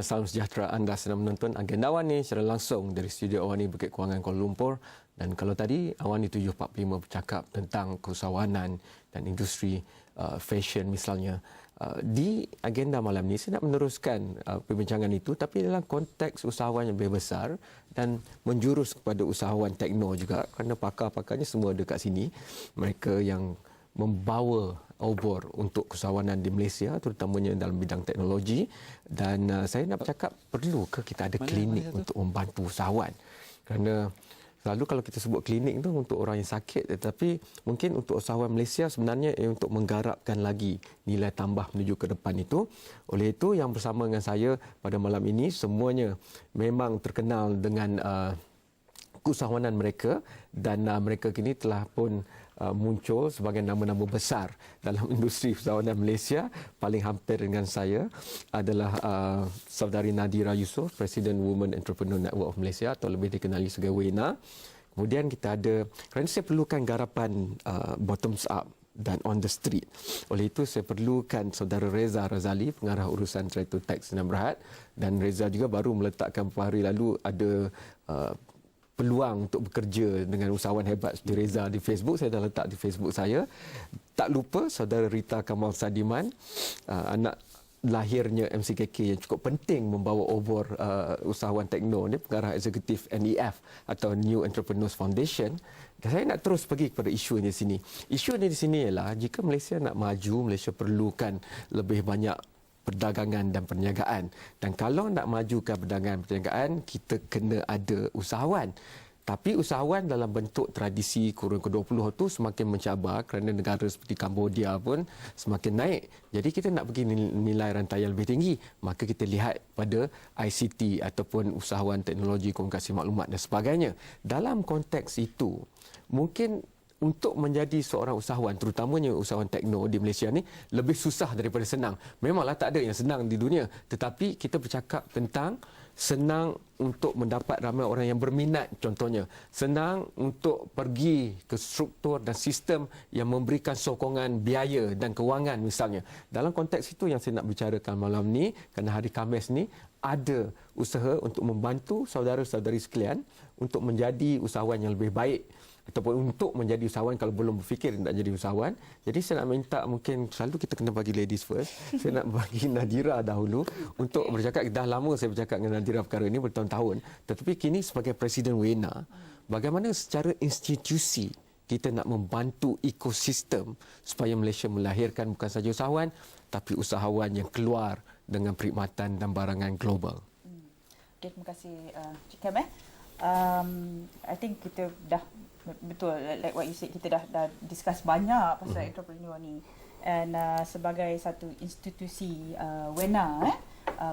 Salam sejahtera, anda sedang menonton Agenda Awani secara langsung dari studio Awani Bukit Kewangan Kuala Lumpur. Dan kalau tadi Awani 745 bercakap tentang keusahawanan dan industri fashion misalnya, di agenda malam ini saya nak meneruskan perbincangan itu tapi dalam konteks usahawan yang lebih besar dan menjurus kepada usahawan tekno juga, kerana pakar-pakarnya semua ada kat sini. Mereka yang membawa obor untuk keusahawanan di Malaysia, terutamanya dalam bidang teknologi. Dan saya nak bercakap, perlukah kita ada klinik untuk membantu usahawan? Kerana selalu kalau kita sebut klinik itu untuk orang yang sakit, tetapi mungkin untuk usahawan Malaysia sebenarnya untuk menggarapkan lagi nilai tambah menuju ke depan itu. Oleh itu, yang bersama dengan saya pada malam ini semuanya memang terkenal dengan keusahawanan mereka, dan mereka kini telah pun muncul sebagai nama-nama besar dalam industri usahawanan Malaysia. Paling hampir dengan saya adalah saudari Nadira Yusof, Presiden Women Entrepreneur Network of Malaysia atau lebih dikenali sebagai WENA. Kemudian kita ada, kerana saya perlukan garapan bottoms up dan on the street. Oleh itu saya perlukan saudara Reza Razali, pengarah urusan Trader Tax dan Berhad. Dan Reza juga baru meletakkan beberapa hari lalu ada peluang untuk bekerja dengan usahawan hebat seperti Reza di Facebook. Saya dah letak di Facebook saya. Tak lupa saudara Rita Kamal Sadiman, anak lahirnya MCKK yang cukup penting membawa obor usahawan tekno ni, pengarah eksekutif NEF atau New Entrepreneurs Foundation. Dan saya nak terus pergi kepada isu ini di sini. Isu ini di sini ialah jika Malaysia nak maju, Malaysia perlukan lebih banyak perdagangan dan perniagaan. Dan kalau nak majukan perdagangan dan perniagaan, kita kena ada usahawan. Tapi usahawan dalam bentuk tradisi kurun ke-20 itu semakin mencabar kerana negara seperti Cambodia pun semakin naik. Jadi kita nak pergi nilai rantaian lebih tinggi, maka kita lihat pada ICT ataupun usahawan teknologi komunikasi maklumat dan sebagainya. Dalam konteks itu, mungkin untuk menjadi seorang usahawan, terutamanya usahawan tekno di Malaysia ni, lebih susah daripada senang. Memanglah tak ada yang senang di dunia, tetapi kita bercakap tentang senang untuk mendapat ramai orang yang berminat, contohnya. Senang untuk pergi ke struktur dan sistem yang memberikan sokongan biaya dan kewangan misalnya. Dalam konteks itu yang saya nak bicarakan malam ni, kerana hari Khamis ni ada usaha untuk membantu saudara-saudari sekalian untuk menjadi usahawan yang lebih baik, ataupun untuk menjadi usahawan kalau belum berfikir nak jadi usahawan. Jadi saya nak minta, mungkin selalu kita kena bagi ladies first. Saya nak bagi Nadira dahulu untuk bercakap. Dah lama saya bercakap dengan Nadira perkara ini bertahun-tahun. Tetapi kini sebagai Presiden WENA, bagaimana secara institusi kita nak membantu ekosistem supaya Malaysia melahirkan bukan sahaja usahawan, tapi usahawan yang keluar dengan perkhidmatan dan barangan global. Okay, terima kasih Cik Kam. I think kita dah betul, like what you said, kita dah discuss banyak pasal entrepreneur ni. And sebagai satu institusi WENA,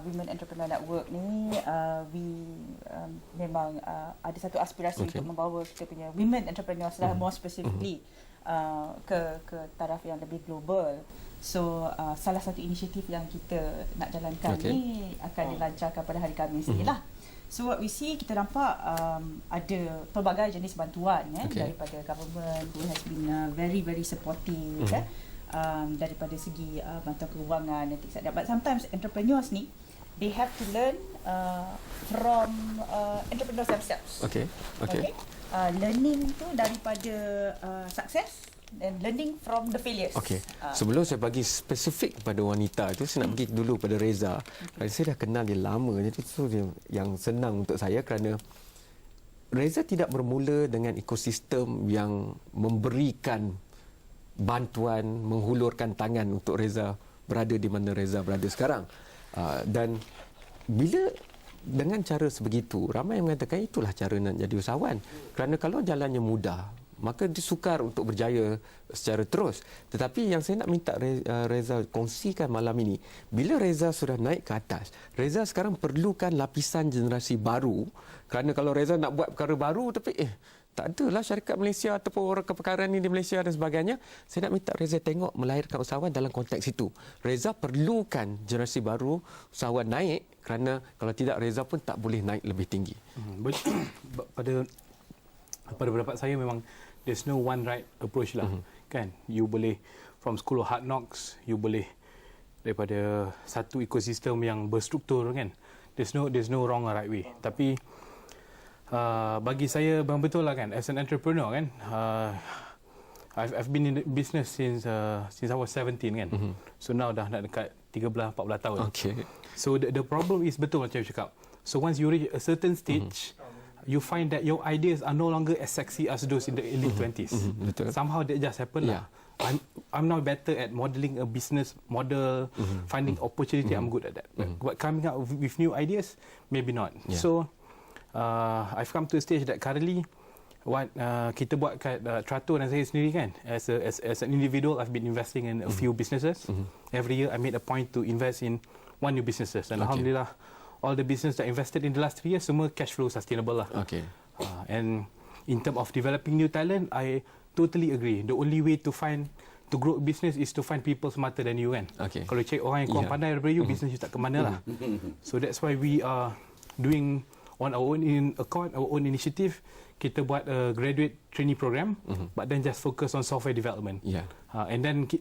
Women Entrepreneur Network ni, we memang ada satu aspirasi untuk membawa kita punya women entrepreneurs lah, more specifically ke taraf yang lebih global. So salah satu inisiatif yang kita nak jalankan ni akan dilancarkan pada hari Khamis ni lah. So what we see, kita nampak ada pelbagai jenis bantuan daripada government who has been very very supportive daripada segi bantuan kewangan dan things like that. But sometimes entrepreneurs ni, they have to learn from entrepreneurs themselves. Okay. Learning tu daripada success and learning from the failures. Okey. Sebelum saya bagi spesifik kepada wanita itu, saya nak pergi dulu pada Reza. Kerana saya dah kenal dia lama, jadi itu yang senang untuk saya kerana Reza tidak bermula dengan ekosistem yang memberikan bantuan, menghulurkan tangan untuk Reza berada di mana Reza berada sekarang. Dan bila dengan cara sebegitu, ramai yang mengatakan itulah cara nak jadi usahawan. Kerana kalau jalannya mudah, maka dia sukar untuk berjaya secara terus. Tetapi yang saya nak minta Reza kongsikan malam ini, bila Reza sudah naik ke atas, Reza sekarang perlukan lapisan generasi baru. Kerana kalau Reza nak buat perkara baru tapi tak adalah syarikat Malaysia ataupun orang kepakaran ini di Malaysia dan sebagainya, saya nak minta Reza tengok melahirkan usahawan dalam konteks itu. Reza perlukan generasi baru usahawan naik, kerana kalau tidak Reza pun tak boleh naik lebih tinggi. Pada pendapat saya memang there's no one right approach lah. Kan, you boleh from school of hard knocks, you boleh daripada satu ekosistem yang berstruktur kan, there's no wrong or right way. Tapi bagi saya memang betul lah kan, as an entrepreneur kan, I've been in the business since I was 17 kan. So now dah nak dekat 13-14 tahun. Okay. So the problem is betul macam you cakap. So once you reach a certain stage, you find that your ideas are no longer as sexy as those in the early 20s. Betul. Somehow that just happened lah. I'm now better at modeling a business model, finding opportunity. I'm good at that. But coming up with new ideas, maybe not. Yeah. So I've come to a stage that currently what kita buat kat Trato dan saya sendiri kan, as an individual, I've been investing in a few businesses. Every year I made a point to invest in one new businesses, and alhamdulillah all the business that I invested in the last 3 years semua cash flow sustainable lah. Okay. And in terms of developing new talent, I totally agree. The only way to grow a business is to find people smarter than you kan. Okay. Kalau cari orang yang kurang pandai daripada you, business you tak ke mana lah. So that's why we are doing on our own account, our own initiative. Kita buat a graduate trainee program, but then just focus on software development. Yeah. And then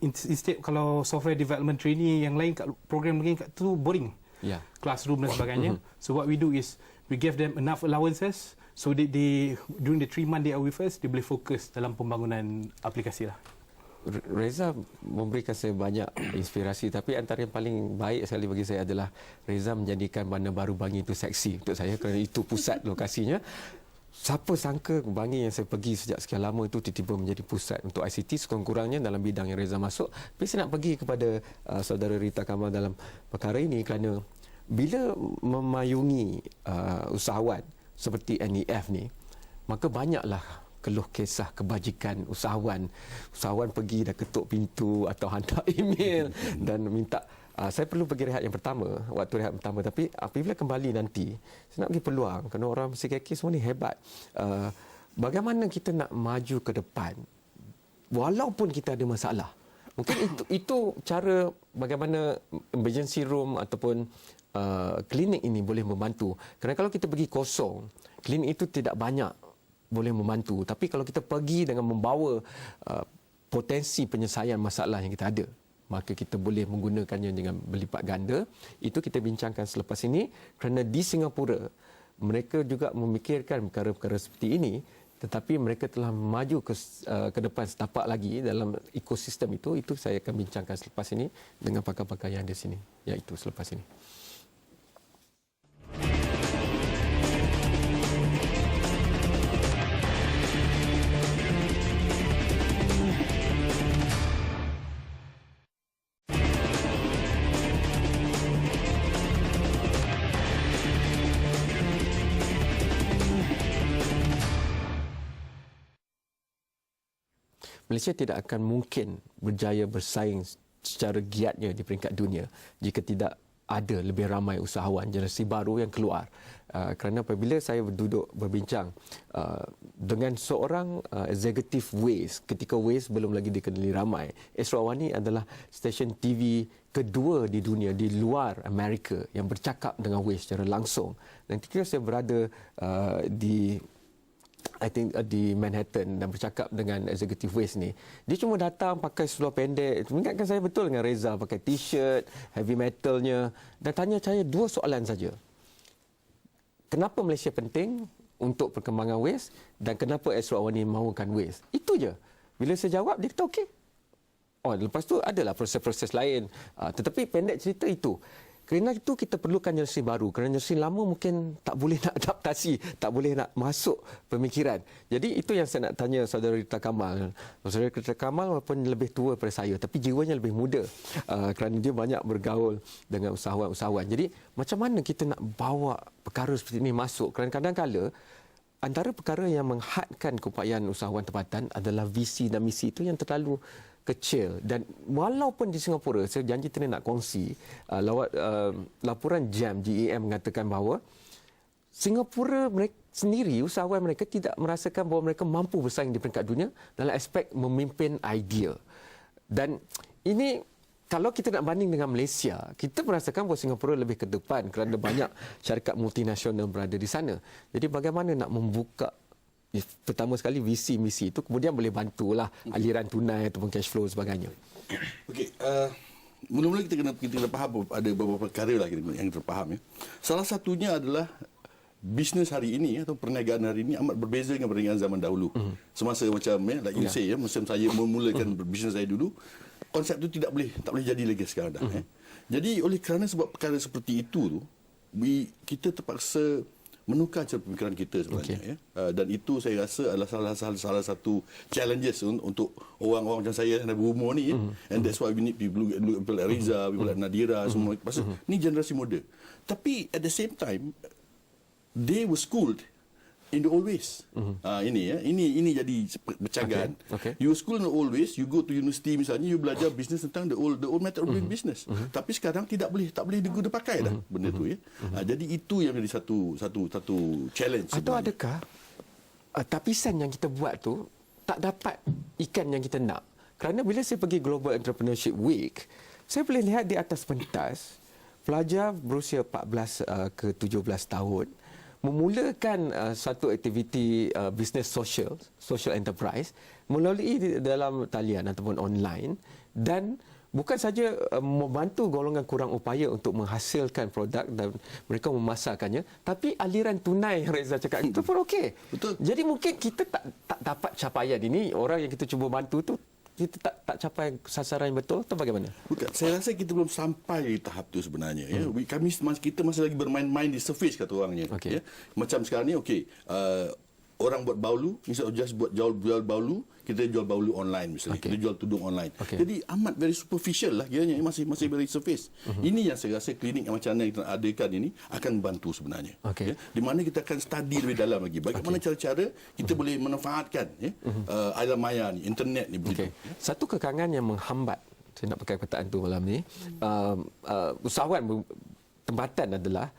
instead kalau software development trainee yang lain kat program lain kat tu boring. Yeah. Classroom dan sebagainya. So what we do is we give them enough allowances so that they during the 3 months they are with us, they boleh fokus dalam pembangunan aplikasi lah. Reza memberikan saya banyak inspirasi, tapi antara yang paling baik sekali bagi saya adalah Reza menjadikan Bandar Baru Bangi itu seksi untuk saya kerana itu pusat lokasinya. Siapa sangka Bangi yang saya pergi sejak sekian lama itu tiba-tiba menjadi pusat untuk ICT sekurang-kurangnya dalam bidang yang Reza masuk. Tapi saya nak pergi kepada saudara Rita Kamal dalam perkara ini kerana bila memayungi usahawan seperti NEF ni, maka banyaklah keluh kisah kebajikan usahawan. Usahawan pergi dah ketuk pintu atau hantar email dan minta saya perlu pergi rehat yang pertama, waktu rehat pertama, tapi apabila kembali nanti saya nak bagi peluang kerana orang CKK semua ni hebat. Bagaimana kita nak maju ke depan walaupun kita ada masalah. Mungkin itu cara bagaimana emergency room ataupun klinik ini boleh membantu. Kerana kalau kita pergi kosong, klinik itu tidak banyak boleh membantu. Tapi kalau kita pergi dengan membawa potensi penyelesaian masalah yang kita ada, maka kita boleh menggunakannya dengan berlipat ganda. Itu kita bincangkan selepas ini kerana di Singapura mereka juga memikirkan perkara-perkara seperti ini, tetapi mereka telah maju ke depan setapak lagi dalam ekosistem itu. Itu saya akan bincangkan selepas ini dengan pakar-pakar yang ada di sini, iaitu selepas ini. Malaysia tidak akan mungkin berjaya bersaing secara giatnya di peringkat dunia jika tidak ada lebih ramai usahawan generasi baru yang keluar. Kerana apabila saya duduk berbincang dengan seorang executive Waze, ketika Waze belum lagi dikenali ramai, Esra Awani adalah stesen TV kedua di dunia di luar Amerika yang bercakap dengan Waze secara langsung. Dan ketika saya berada di Manhattan dan bercakap dengan executive Waze ni, dia cuma datang pakai seluar pendek, mengingatkan saya betul dengan Reza, pakai t-shirt heavy metalnya, dan tanya saya 2 soalan saja. Kenapa Malaysia penting untuk perkembangan Waze dan kenapa Esra Awani mahukan Waze? Itu je. Bila saya jawab, dia kata okey. Oh, lepas tu adalah proses-proses lain. Tetapi pendek cerita itu. Kerana itu kita perlukan generasi baru. Kerana generasi lama mungkin tak boleh nak adaptasi, tak boleh nak masuk pemikiran. Jadi itu yang saya nak tanya saudara Rita Kamal. Saudara Rita Kamal walaupun lebih tua daripada saya, tapi jiwanya lebih muda. Kerana dia banyak bergaul dengan usahawan-usahawan. Jadi macam mana kita nak bawa perkara seperti ini masuk? Kerana kadang-kadang antara perkara yang menghadkan keupayaan usahawan tempatan adalah visi dan misi itu yang terlalu kecil. Dan walaupun di Singapura, saya janji tadi nak kongsi laporan GEM mengatakan bahawa Singapura mereka sendiri, usahawan mereka tidak merasakan bahawa mereka mampu bersaing di peringkat dunia dalam aspek memimpin idea. Dan ini kalau kita nak banding dengan Malaysia, kita merasakan bahawa Singapura lebih ke depan kerana banyak syarikat multinasional berada di sana. Jadi bagaimana nak membuka pertama sekali visi misi itu, kemudian boleh bantulah aliran tunai ataupun cash flow sebagainya. Okey, mula-mula kita kena faham ada beberapa perkara lah yang kita faham ya. Salah satunya adalah bisnes hari ini atau perniagaan hari ini amat berbeza dengan perniagaan zaman dahulu. Semasa macam like you say masa saya memulakan bisnes saya dulu, konsep itu tak boleh jadi lagi sekarang dah. Jadi oleh kerana sebab perkara seperti itu tu, kita terpaksa menukar cara pemikiran kita sebenarnya dan itu saya rasa adalah salah satu challenges untuk orang-orang macam saya yang dah berumur ni and that's why we need people like Riza, people like Nadira semua pasal ni generasi muda. Tapi at the same time they were schooled in the old ways. Ini jadi bercanggah. You were schooled in the old ways, you go to university misalnya, you belajar bisnes tentang the old method of doing business. Tapi sekarang tak boleh digunakan pakai dah benda tu ya. Jadi itu yang jadi satu challenge. Atau adakah tapisan yang kita buat tu tak dapat ikan yang kita nak? Kerana bila saya pergi Global Entrepreneurship Week, saya boleh lihat di atas pentas pelajar berusia 14 ke 17 tahun memulakan satu aktiviti bisnes social enterprise melalui dalam talian ataupun online dan bukan saja membantu golongan kurang upaya untuk menghasilkan produk dan mereka memasarkannya, tapi aliran tunai yang Reza cakap itu pun okey. Betul. Jadi mungkin kita tak dapat capaian ini, orang yang kita cuba bantu tu kita tak capai sasaran yang betul, atau bagaimana? Bukan. Saya rasa kita belum sampai di tahap tu sebenarnya. Ya. Kita masih lagi bermain-main di surface kata orangnya. Ya. Macam sekarang ni, orang buat baulu, misalnya just buat jual baulu, kita jual baulu online misalnya. Kita jual tudung online. Jadi amat very superficial lah kiranya, masih very surface. Ini yang saya rasa klinik yang macam mana kita adakan ini akan membantu sebenarnya. Ya. Di mana kita akan study lebih dalam lagi. Bagaimana cara-cara kita boleh manfaatkan alam maya ni, internet ni begitu. Satu kekangan yang menghambat, saya nak pakai perkataan tu malam ni, usahawan tempatan adalah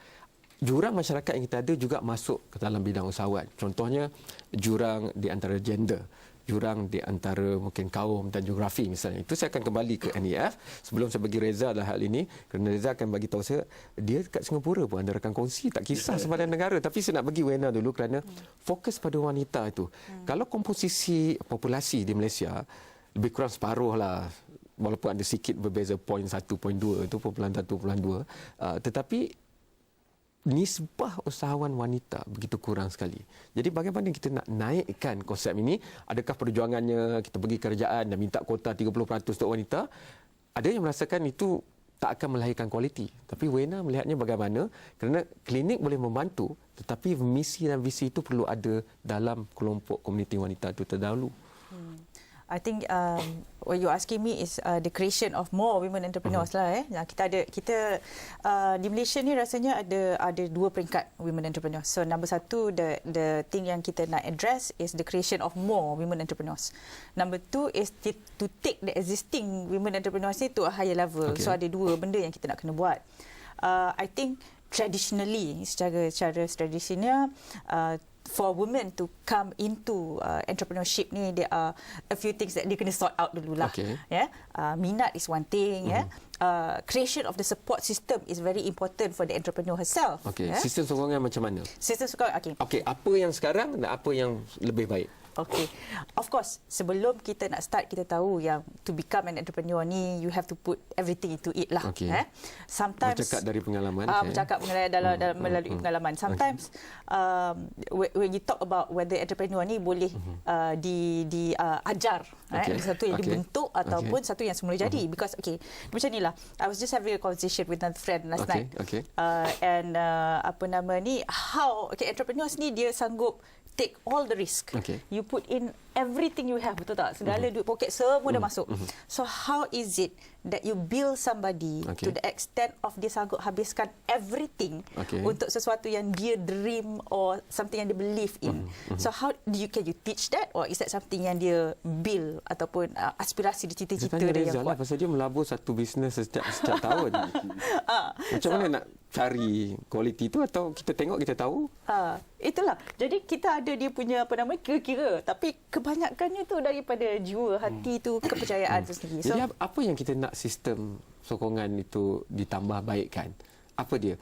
jurang masyarakat yang kita ada juga masuk ke dalam bidang usahawan. Contohnya jurang di antara gender, jurang di antara mungkin kaum dan geografi misalnya. Itu saya akan kembali ke NEF sebelum saya bagi Reza dalam hal ini, kerana Reza akan bagi tahu saya dia dekat Singapura pun anda rakan kongsi, tak kisah sebarang negara. Tapi saya nak bagi Wena dulu kerana fokus pada wanita itu. Kalau komposisi populasi di Malaysia lebih kurang separuh lah, walaupun ada sikit berbeza 0.1, 0.2 itu 0.1, 0.2, tetapi nisbah usahawan wanita begitu kurang sekali. Jadi bagaimana kita nak naikkan konsep ini? Adakah perjuangannya kita pergi kerajaan dan minta kuota 30% untuk wanita? Ada yang merasakan itu tak akan melahirkan kualiti. Tapi Wena melihatnya bagaimana? Kerana klinik boleh membantu, tetapi misi dan visi itu perlu ada dalam kelompok komuniti wanita itu terdahulu. I think what you're asking me is the creation of more women entrepreneurs lah. Kita di Malaysia ni rasanya ada dua peringkat women entrepreneurs. So number satu, the thing yang kita nak address is the creation of more women entrepreneurs. Number two is to take the existing women entrepreneurs ni to a higher level. So ada dua benda yang kita nak kena buat. I think traditionally, secara tradisinya, for women to come into entrepreneurship ni, there are a few things that dia kena sort out dululah. Minat is one thing. Creation of the support system is very important for the entrepreneur herself. Sistem sokongan macam mana? Sistem sokongan, apa yang sekarang dan apa yang lebih baik? Of course, sebelum kita nak start, kita tahu yang to become an entrepreneur ni, you have to put everything into it lah. Sometimes bercakap dari pengalaman. Bercakap dalam melalui pengalaman. Sometimes when you talk about whether entrepreneur ni boleh diajar, satu yang dibentuk ataupun satu yang semula jadi. Because macam ni lah, I was just having a conversation with another friend last night. And how entrepreneurs ni dia sanggup take all the risk. You put in everything you have, betul tak? Segala duit poket semua dah masuk. So how is it that you build somebody to the extent of dia sanggup habiskan everything untuk sesuatu yang dia dream or something yang dia believe in? So how can you teach that, or is that something yang dia build ataupun aspirasi dia, cita-cita dia yang buat? Pasal dia melabur satu bisnes setiap tahun. Macam mana nak cari kualiti itu, atau kita tengok kita tahu? Itulah. Jadi kita ada dia punya kira-kira, tapi kebanyakannya tu daripada jiwa, hati tu, kepercayaan tu sendiri. Jadi apa yang kita nak sistem sokongan itu ditambah baikkan? Apa dia?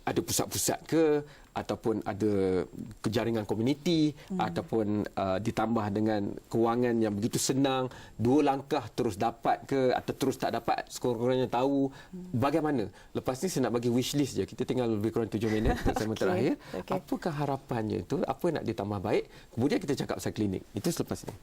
ada pusat-pusat ke, ataupun ada jaringan komuniti, ataupun ditambah dengan kewangan yang begitu senang, 2 langkah terus dapat ke atau terus tak dapat, sekurang-kurangnya tahu bagaimana. Lepas ni saya nak bagi wishlist je, kita tinggal lebih kurang 7 minit segmen terakhir. Apakah harapannya itu, apa nak ditambah baik, kemudian kita cakap pasal klinik. Itu selepas ini.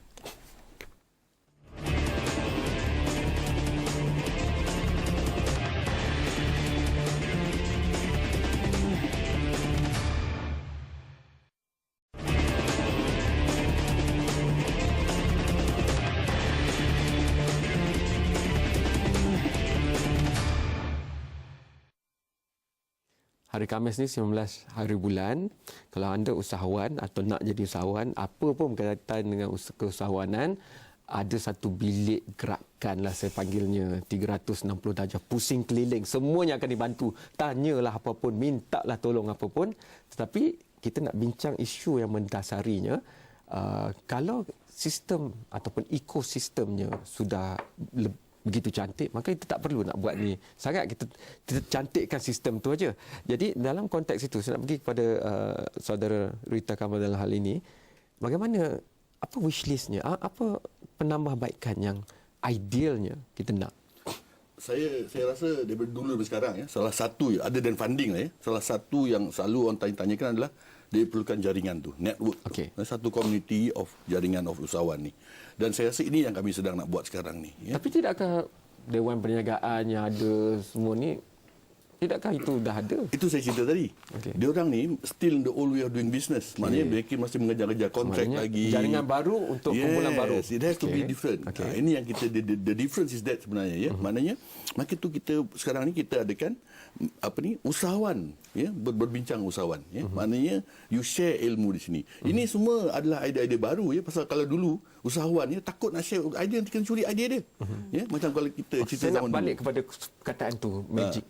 Hari Khamis ni 19 hari bulan. Kalau anda usahawan atau nak jadi usahawan, apa pun berkaitan dengan keusahawanan, ada satu bilik gerakan lah saya panggilnya, 360 darjah, pusing keliling. Semuanya akan dibantu. Tanyalah apa pun, mintalah tolong apa pun. Tetapi kita nak bincang isu yang mendasarinya. Kalau sistem ataupun ekosistemnya sudah begitu cantik, maka kita tak perlu nak buat ni sangat, kita cantikkan sistem tu aja. Jadi dalam konteks itu saya nak pergi kepada saudara Rita Kamal dalam hal ini, bagaimana, apa wishlistnya, apa penambahbaikan yang idealnya kita nak? Saya rasa daripada dulu sampai sekarang salah satu other than funding salah satu yang selalu orang tanyakan adalah dia perlukan jaringan tu, network tu. Satu community of jaringan of usahawan ni. Dan saya rasa ini yang kami sedang nak buat sekarang ni. Tapi tidakkah Dewan Perniagaan yang ada semua ni, tidakkah itu dah ada? Itu saya cerita tadi. Dia orang ni still the old way of doing business. Maknanya mereka masih mengejar-kejar kontrak lagi. Jaringan baru untuk kumpulan baru. Yes, it has to be different. Ini yang kita, the difference is that sebenarnya. Maknanya, maka tu kita sekarang ni kita adakan usahawan, berbincang usahawan. Maknanya you share ilmu di sini. Ini semua adalah idea-idea baru. Pasal kalau dulu usahawan takut nak share idea, nanti kena curi idea dia. Macam kalau kita cerita saya nak zaman balik dulu. kepada kataan tu, magic.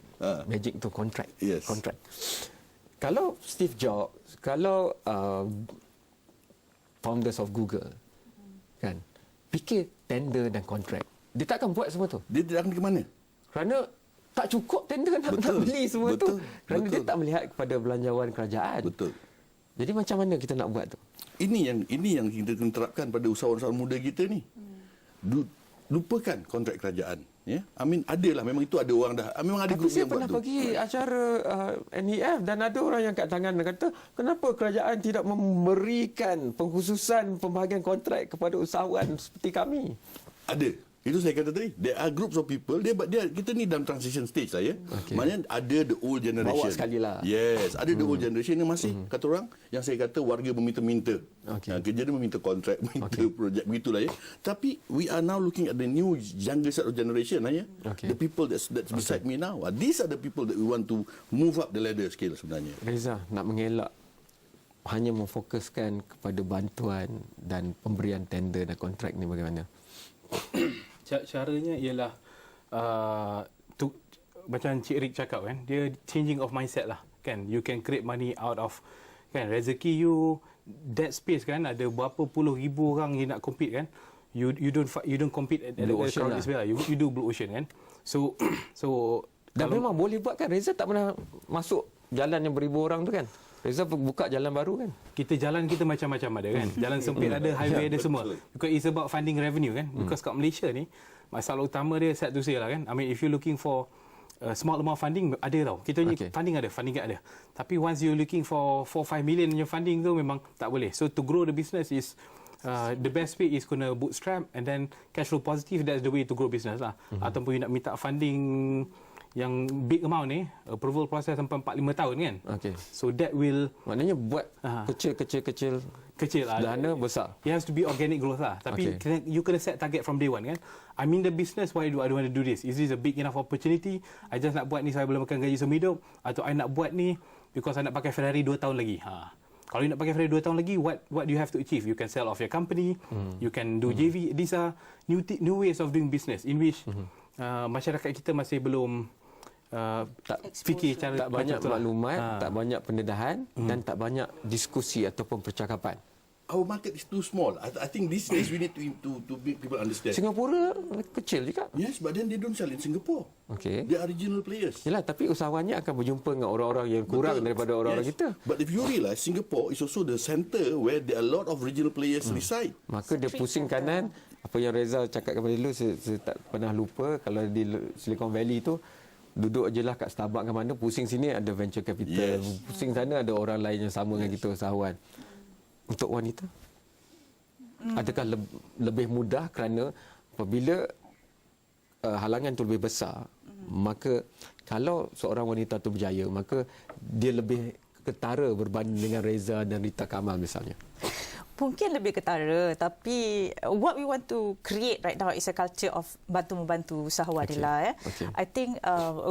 Magic tu kontrak. Yes. Kontrak. Kalau Steve Jobs, kalau founders of Google, kan, fikir tender dan kontrak, dia takkan buat semua tu. Dia tidak akan ke mana? Kerana tak cukup tender nak beli semua tu. Kerana dia tak melihat kepada belanjawan kerajaan. Betul. Jadi macam mana kita nak buat tu? Ini yang kita kena terapkan pada usahawan-usahawan muda kita ni. Lupakan kontrak kerajaan. Adalah, memang itu ada orang dah. Memang ada grup Saya yang buat pernah tu. pergi acara NEF dan ada orang yang kat tangan dan kata, kenapa kerajaan tidak memberikan pengkhususan pembahagian kontrak kepada usahawan seperti kami? Ada. Itu saya kata tadi. There are groups of people. Kita ni dalam transition stage lah Maknanya ada the old generation. Bawa sekali lah. Yes. Ada the old generation yang masih, kata orang, yang saya kata warga meminta-minta. Kerja dia meminta kontrak, meminta projek, begitulah Tapi we are now looking at the new younger set of generation The people that's beside me now. These are the people that we want to move up the ladder scale sebenarnya. Reza, nak mengelak hanya memfokuskan kepada bantuan dan pemberian tender dan kontrak ni bagaimana? Caranya ialah macam Cik Rick cakap kan, dia changing of mindset lah kan. You can create money out of kan rezeki you, that space kan, ada berapa puluh ribu orang yang nak compete kan. You don't compete at the crowd lah. You do Blue Ocean kan. So dan memang boleh buat kan. Reza tak pernah masuk jalan yang beribu orang tu kan. Reza buka jalan baru kan. Jalan kita macam-macam ada kan. Jalan sempit ada, highway ada semua. Because it's about finding revenue kan. Because kat Malaysia ni masalah utama dia sad to say lah kan. I mean if you looking for small amount of funding, ada tau. Kita ni funding ada. Tapi once you looking for 4-5 million in your funding tu memang tak boleh. So to grow the business is the best way is gonna bootstrap and then cash flow positive. That's the way to grow business lah. Ataupun you nak minta funding yang big amount ni, approval process sampai 4-5 tahun kan. So that will, maknanya buat kecil lah. Dana besar. It has to be organic growth lah. Tapi you kena set target from day one kan. I'm in the business, why do I want to do this? Is this a big enough opportunity? I just nak buat ni saya boleh makan gaji seumur hidup, atau I nak buat ni because I nak pakai Ferrari 2 tahun lagi. Kalau you nak pakai Ferrari 2 tahun lagi, what do you have to achieve? You can sell off your company, you can do JV. These are new ways of doing business in which masyarakat kita masih belum fikir cara, tak banyak maklumat, tak banyak pendedahan dan tak banyak diskusi ataupun percakapan. our market is too small. I think these days we need to make people understand. Singapura kecil juga. Yes, but then they don't sell in Singapore. Okey. They are regional players. Yalah, tapi usahawannya akan berjumpa dengan orang-orang yang kurang daripada orang-orang kita. But if you realize, Singapore is also the center where there are a lot of regional players reside. Maka dia pusing kanan. Apa yang Reza cakap kepada dulu, saya tak pernah lupa. Kalau di Silicon Valley tu, duduk je lah kat Starbucks ke mana, pusing sini ada venture capital, pusing sana ada orang lain yang sama dengan kita, usahawan. Untuk wanita, adakah lebih mudah kerana apabila halangan tu lebih besar, maka kalau seorang wanita tu berjaya, maka dia lebih ketara berbanding dengan Reza dan Rita Kamal misalnya? Mungkin lebih ketara, tapi what we want to create right now is a culture of bantu-membantu usahawan adalah. I think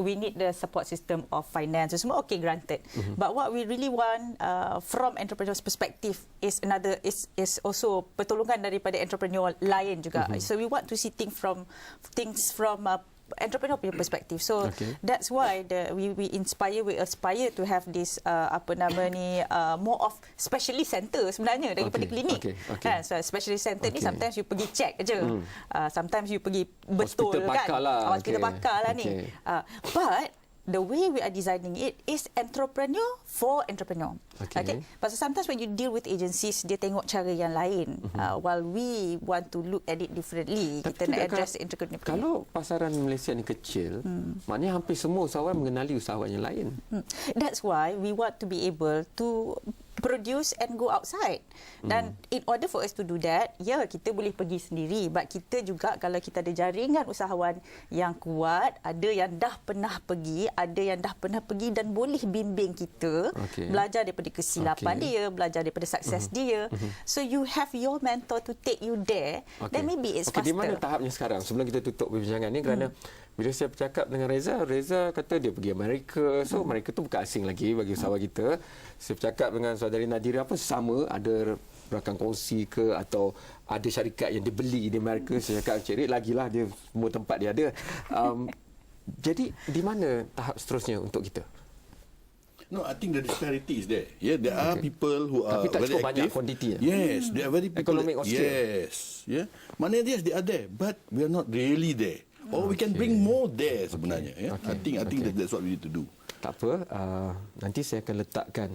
we need the support system of finance. Semua okay, granted. But what we really want from entrepreneurs perspective is also pertolongan daripada entrepreneur lain juga. So we want to see things from entrepreneur punya perspektif. So that's why we aspire to have this more of specialist center sebenarnya daripada klinik. Kan, so specialist center ni sometimes you pergi check aja. Sometimes you pergi betul hospital kan. Pakar lah. Hospital pakar lah ni. But the way we are designing it is entrepreneur for entrepreneur. Okay. But sometimes when you deal with agencies, dia tengok cara yang lain. While we want to look at it differently. Tapi kita nak address entrepreneur. Kalau pasaran Malaysia ni kecil, maknanya hampir semua usahawan mengenali usahawan yang lain. That's why we want to be able to produce and go outside. Dan in order for us to do that, kita boleh pergi sendiri. But kita juga kalau kita ada jaringan usahawan yang kuat, ada yang dah pernah pergi, ada yang dah pernah pergi dan boleh bimbing kita, belajar daripada kesilapan dia, belajar daripada sukses dia. So you have your mentor to take you there, then maybe it's faster. Di mana tahapnya sekarang? Sebelum kita tutup perbincangan ni, kerana bila saya bercakap dengan Reza kata dia pergi Amerika. So Amerika tu bukan asing lagi bagi usahawan kita. Saya bercakap dengan saudari Nadira apa sama, ada rakan kongsi ke atau ada syarikat yang dibeli di Amerika. Saya cakap Cik Rik lagilah, dia semua tempat dia ada. Jadi di mana tahap seterusnya untuk kita? No, I think the disparity is there. Yeah, there are people who are Tapi tak very cukup banyak active. quantity. Yes, they are very people. Economic of scale. Yes, yeah. Mana yes, they are there, but we are not really there. Or we can bring more there sebenarnya. Yeah? I think that's what we need to do. Tak apa, nanti saya akan letakkan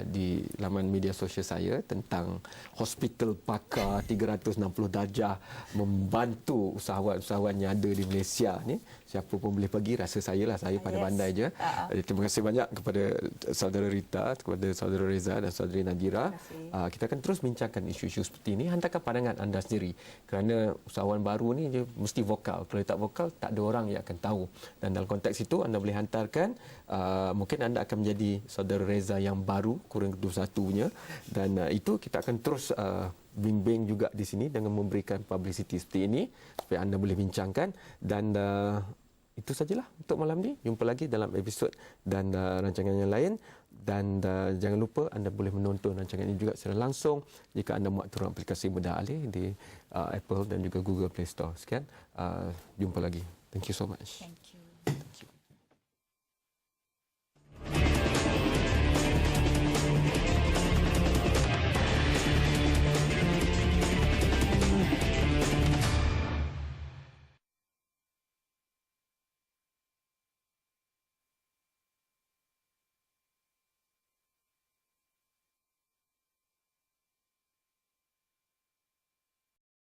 di laman media sosial saya tentang hospital pakar 360 darjah membantu usahawan-usahawan yang ada di Malaysia ni. Siapa pun boleh pergi, rasa saya lah, saya pandai-pandai je. Terima kasih banyak kepada saudara Rita, kepada saudara Reza dan saudari Nadira. Kita akan terus bincangkan isu-isu seperti ini. Hantarkan pandangan anda sendiri. Kerana usahawan baru ni dia mesti vokal. Kalau dia tak vokal, tak ada orang yang akan tahu. Dan dalam konteks itu, anda boleh hantarkan. Mungkin anda akan menjadi saudara Reza yang baru, kurang ke-21-nya. Dan itu kita akan terus bimbing juga di sini dengan memberikan publicity seperti ini supaya anda boleh bincangkan. Dan itu sajalah untuk malam ni. Jumpa lagi dalam episod dan rancangan yang lain. Dan jangan lupa anda boleh menonton rancangan ini juga secara langsung jika anda muat turun aplikasi Mudah Alih di Apple dan juga Google Play Store. Sekian, jumpa lagi. Thank you so much. Thank you.